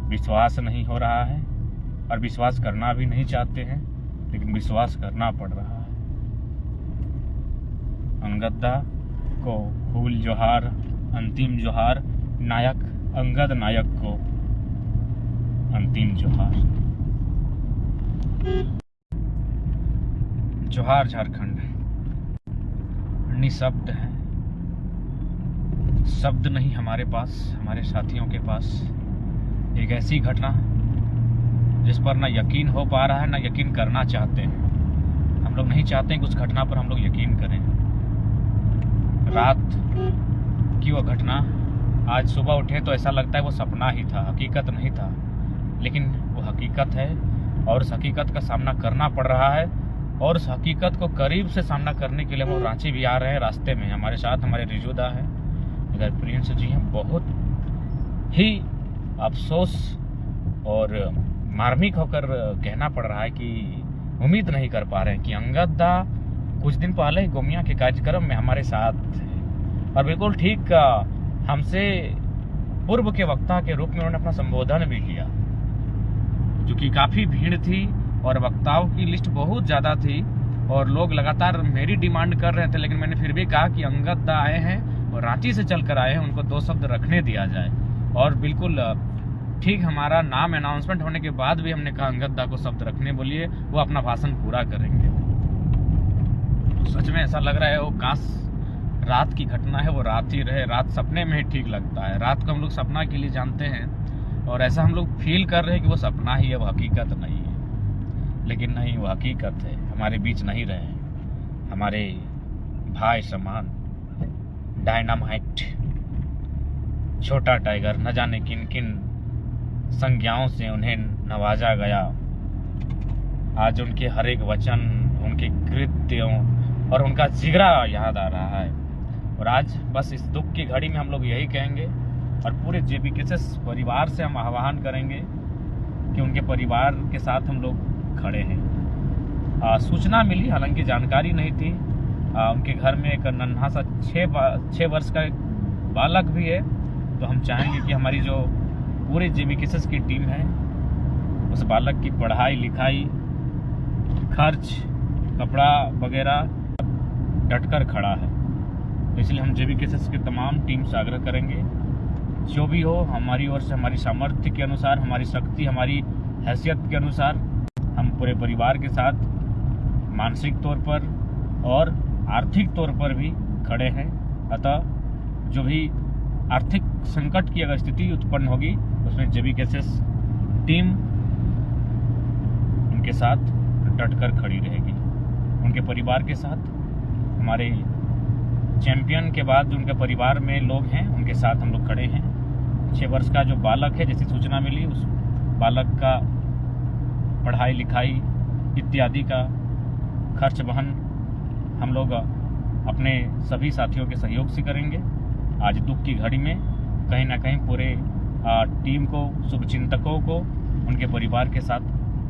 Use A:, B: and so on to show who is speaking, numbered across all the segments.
A: विश्वास नहीं हो रहा है और विश्वास करना भी नहीं चाहते हैं, लेकिन विश्वास करना पड़ रहा है। अंगद दा को फूल जोहार, अंतिम जोहार। नायक अंगद नायक को अंतिम जोहार। जोहार झारखंड निशब्द है, शब्द नहीं हमारे पास, हमारे साथियों के पास। एक ऐसी घटना जिस पर ना यकीन हो पा रहा है, ना यकीन करना चाहते हैं। हम लोग नहीं चाहते हैं कि उस घटना पर हम लोग यकीन करें। रात की वो घटना, आज सुबह उठे तो ऐसा लगता है वो सपना ही था, हकीकत नहीं था, लेकिन वो हकीकत है और उस हकीकत का सामना करना पड़ रहा है। और उस हकीकत को करीब से सामना करने के लिए हम रांची भी आ रहे हैं। रास्ते में हमारे साथ हमारे रिजुदा हैं, इधर प्रिंस जी हैं। बहुत ही अफसोस और मार्मिक होकर कहना पड़ रहा है कि उम्मीद नहीं कर पा रहे हैं कि अंगद दा कुछ दिन पहले गोमिया के कार्यक्रम में हमारे साथ थे और बिल्कुल ठीक हमसे पूर्व के वक्ता के रूप में उन्होंने अपना संबोधन भी किया, जो कि काफ़ी भीड़ थी और वक्ताओं की लिस्ट बहुत ज़्यादा थी और लोग लगातार मेरी डिमांड कर रहे थे। लेकिन मैंने फिर भी कहा कि अंगद दा आए हैं और रांची से चल कर आए हैं, उनको 2 शब्द रखने दिया जाए। और बिल्कुल ठीक हमारा नाम अनाउंसमेंट होने के बाद भी हमने कहा अंगद दा को शब्द रखने बोलिए, वो अपना भाषण पूरा करेंगे। तो सच में ऐसा लग रहा है वो काश रात की घटना है, वो रात ही रहे। रात सपने में ही ठीक लगता है। रात को हम लोग सपना के लिए जानते हैं और ऐसा हम लोग फील कर रहे हैं कि वो सपना ही है, वो हकीकत नहीं है। लेकिन नहीं, वो हकीकत है। हमारे बीच नहीं रहे, हमारे भाई समान डायनामाइट, छोटा टाइगर, न जाने किन किन संज्ञाओं से उन्हें नवाजा गया। आज उनके हर एक वचन, उनके कृत्यों और उनका जिगरा याद आ रहा है। और आज बस इस दुख की घड़ी में हम लोग यही कहेंगे और पूरे जेबीकेएस परिवार से हम आह्वान करेंगे कि उनके परिवार के साथ हम लोग खड़े हैं। सूचना मिली, हालांकि जानकारी नहीं थी। उनके घर में एक नन्हा सा 6 वर्ष का एक बालक भी है। तो हम चाहेंगे कि हमारी जो पूरे जेबीकेएस की टीम है उस बालक की पढ़ाई लिखाई, खर्च, कपड़ा वगैरह डटकर खड़ा है। तो इसलिए हम जेबीकेएस की तमाम टीम से आग्रह करेंगे, जो भी हो हमारी ओर से, हमारी सामर्थ्य के अनुसार, हमारी शक्ति, हमारी हैसियत के अनुसार हम पूरे परिवार के साथ मानसिक तौर पर और आर्थिक तौर पर भी खड़े हैं। अतः जो भी आर्थिक संकट की अगर स्थिति उत्पन्न होगी उसमें जेबीकेएस टीम उनके साथ डटकर खड़ी रहेगी। उनके परिवार के साथ, हमारे चैंपियन के बाद जो उनके परिवार में लोग हैं उनके साथ हम लोग खड़े हैं। 6 वर्ष का जो बालक है, जैसी सूचना मिली, उस बालक का पढ़ाई लिखाई इत्यादि का खर्च वहन हम लोग अपने सभी साथियों के सहयोग से करेंगे। आज दुख की घड़ी में कहीं ना कहीं पूरे टीम को, शुभचिंतकों को उनके परिवार के साथ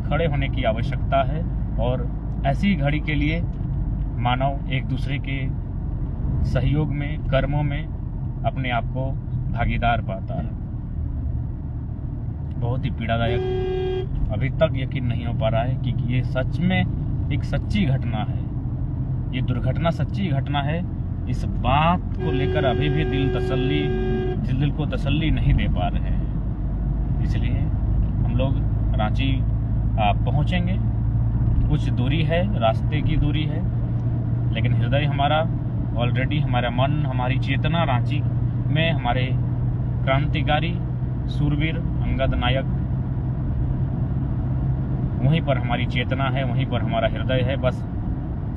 A: खड़े होने की आवश्यकता है। और ऐसी घड़ी के लिए मानव एक दूसरे के सहयोग में, कर्मों में अपने आप को भागीदार पाता है। बहुत ही पीड़ादायक, अभी तक यकीन नहीं हो पा रहा है कि ये सच में एक सच्ची घटना है। ये दुर्घटना सच्ची घटना है। इस बात को लेकर अभी भी दिल को तसल्ली नहीं दे पा रहे हैं। इसलिए हम लोग रांची पहुंचेंगे। कुछ दूरी है, रास्ते की दूरी है, लेकिन हृदय हमारा ऑलरेडी, हमारा मन, हमारी चेतना रांची में हमारे क्रांतिकारी सूरवीर अंगद नायक, वहीं पर हमारी चेतना है, वहीं पर हमारा हृदय है। बस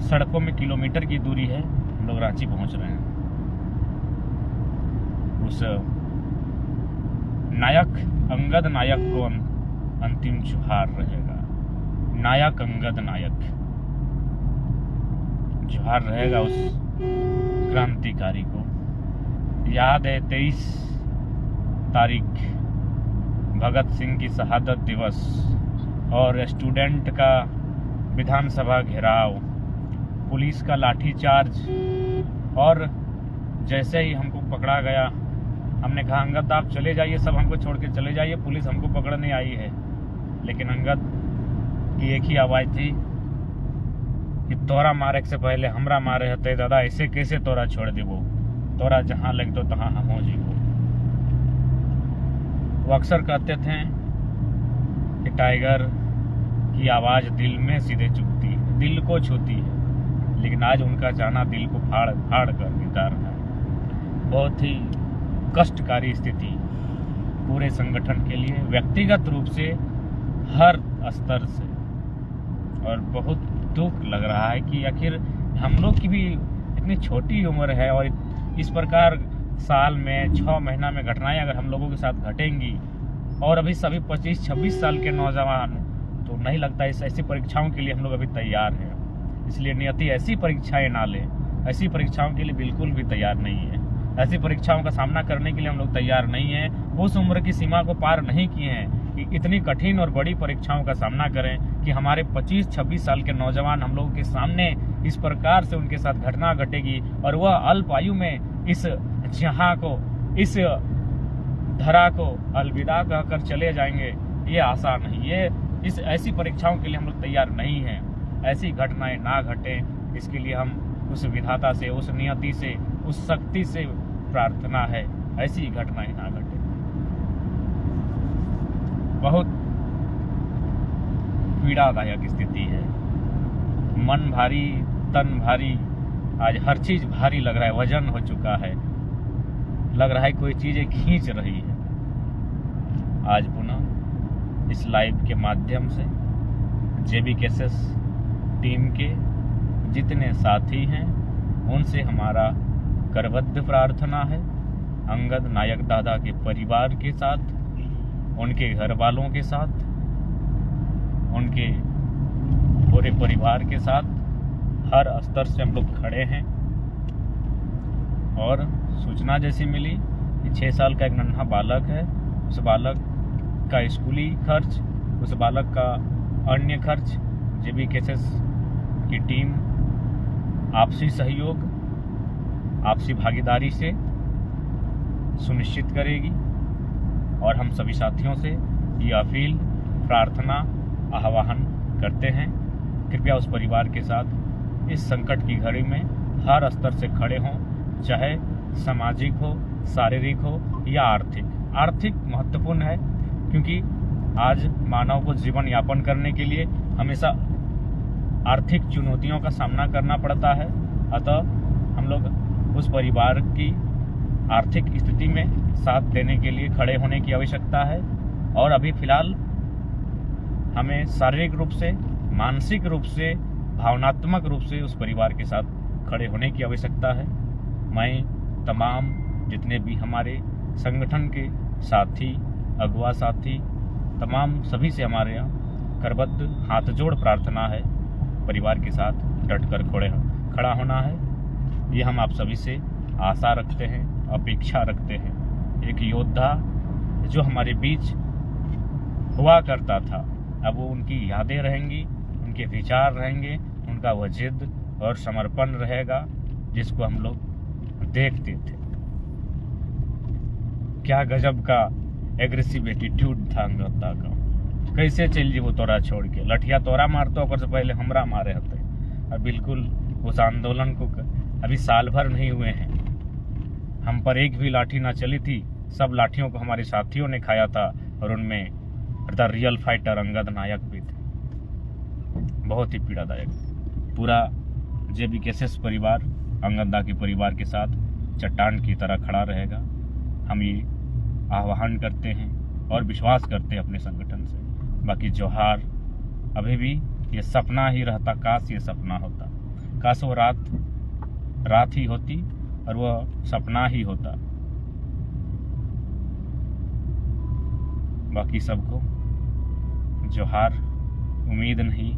A: सड़कों में किलोमीटर की दूरी है, हम लोग रांची पहुंच रहे हैं। उस नायक अंगद नायक को अंतिम जोहार रहेगा। नायक अंगद नायक जोहार रहेगा उस क्रांतिकारी को। याद है 23 तारीख भगत सिंह की शहादत दिवस और स्टूडेंट का विधानसभा घेराव, पुलिस का लाठीचार्ज, और जैसे ही हमको पकड़ा गया हमने कहा अंगद आप चले जाइए, सब हमको छोड़ के चले जाइए, पुलिस हमको पकड़ने आई है। लेकिन अंगद की एक ही आवाज़ थी कि तोरा मारे से पहले हमरा मारे हते दादा, ऐसे कैसे तोरा छोड़ देबो, तोरा जहाँ लगतो तहाँ हम हो जीवो। वो अक्सर कहते थे कि टाइगर की आवाज़ दिल में सीधे चुभती है, दिल को छूती है, लेकिन आज उनका जाना दिल को फाड़ फाड़ कर मिटा रहा है। बहुत ही कष्टकारी स्थिति पूरे संगठन के लिए, व्यक्तिगत रूप से, हर स्तर से। और बहुत दुख लग रहा है कि आखिर हम लोग की भी इतनी छोटी उम्र है और इस प्रकार साल में 6 महीना में घटनाएं अगर हम लोगों के साथ घटेंगी, और अभी सभी 25-26 साल के नौजवान, तो नहीं लगता इस ऐसी परीक्षाओं के लिए हम लोग अभी तैयार हैं। इसलिए नियति ऐसी परीक्षाएं ना ले, ऐसी परीक्षाओं के लिए बिल्कुल भी तैयार नहीं है। ऐसी परीक्षाओं का सामना करने के लिए हम लोग तैयार नहीं हैं। उस उम्र की सीमा को पार नहीं किए हैं कि इतनी कठिन और बड़ी परीक्षाओं का सामना करें कि हमारे 25-26 साल के नौजवान हम लोगों के सामने इस प्रकार से उनके साथ घटना घटेगी और वह अल्प आयु में इस जहां को, इस धरा को अलविदा कहकर चले जाएंगे। ये आसान नहीं, ये इस ऐसी परीक्षाओं के लिए हम लोग तैयार नहीं हैं। ऐसी घटनाएं ना घटें, इसके लिए हम उस विधाता से, उस नियति से, उस शक्ति से प्रार्थना है ऐसी घटनाएं ना घटे। बहुत पीड़ादायक स्थिति है, मन भारी, तन भारी, आज हर चीज भारी लग रहा है, वजन हो चुका है, लग रहा है कोई चीजें खींच रही है। आज पुनः इस लाइव के माध्यम से जेबी केसेस टीम के जितने साथी हैं उनसे हमारा करबद्ध प्रार्थना है, अंगद नायक दादा के परिवार के साथ, उनके घर वालों के साथ, उनके पूरे परिवार के साथ हर स्तर से हम लोग खड़े हैं। और सूचना जैसी मिली कि 6 साल का एक नन्हा बालक है, उस बालक का स्कूली खर्च, उस बालक का अन्य खर्च जेबी केसेस की टीम आपसी सहयोग, आपसी भागीदारी से सुनिश्चित करेगी। और हम सभी साथियों से ये अपील, प्रार्थना, आह्वान करते हैं, कृपया उस परिवार के साथ इस संकट की घड़ी में हर स्तर से खड़े हों, चाहे सामाजिक हो, शारीरिक हो या आर्थिक। आर्थिक महत्वपूर्ण है क्योंकि आज मानव को जीवन यापन करने के लिए हमेशा आर्थिक चुनौतियों का सामना करना पड़ता है। अतः हम लोग उस परिवार की आर्थिक स्थिति में साथ देने के लिए खड़े होने की आवश्यकता है। और अभी फिलहाल हमें शारीरिक रूप से, मानसिक रूप से, भावनात्मक रूप से उस परिवार के साथ खड़े होने की आवश्यकता है। मैं तमाम जितने भी हमारे संगठन के साथी, अगुआ साथी, तमाम सभी से हमारे यहाँ करबद्ध हाथ जोड़ प्रार्थना है, परिवार के साथ डटकर खड़ा होना है। ये हम आप सभी से आशा रखते हैं, अपेक्षा रखते हैं। एक योद्धा जो हमारे बीच हुआ करता था, अब वो उनकी यादें रहेंगी, उनके विचार रहेंगे, उनका वह जिद और समर्पण रहेगा जिसको हम लोग देखते थे। क्या गजब का एग्रेसिव एटीट्यूड था अंगदा का। कैसे चल जी वो तोरा छोड़ के, लठिया तोरा मारतो ओकर से पहले हमरा मारे हते। और बिल्कुल उस आंदोलन को अभी साल भर नहीं हुए हैं, हम पर एक भी लाठी ना चली थी, सब लाठियों को हमारे साथियों ने खाया था। और उनमें द रियल फाइटर अंगद नायक भी थे। बहुत ही पीड़ादायक। पूरा जेबी केसेस परिवार अंगदा के परिवार के साथ चट्टान की तरह खड़ा रहेगा। हम ये आह्वान करते हैं और विश्वास करते हैं अपने संगठन से। बाकी जोहार, अभी भी ये सपना ही रहता, काश ये सपना होता, काश वो रात ही होती और वह सपना ही होता। बाकी सबको जोहार। उम्मीद नहीं,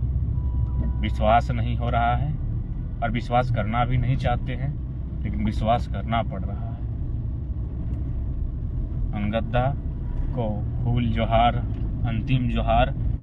A: विश्वास नहीं हो रहा है और विश्वास करना भी नहीं चाहते हैं, लेकिन विश्वास करना पड़ रहा है। अंगदा को फूल जोहार, अंतिम जोहार।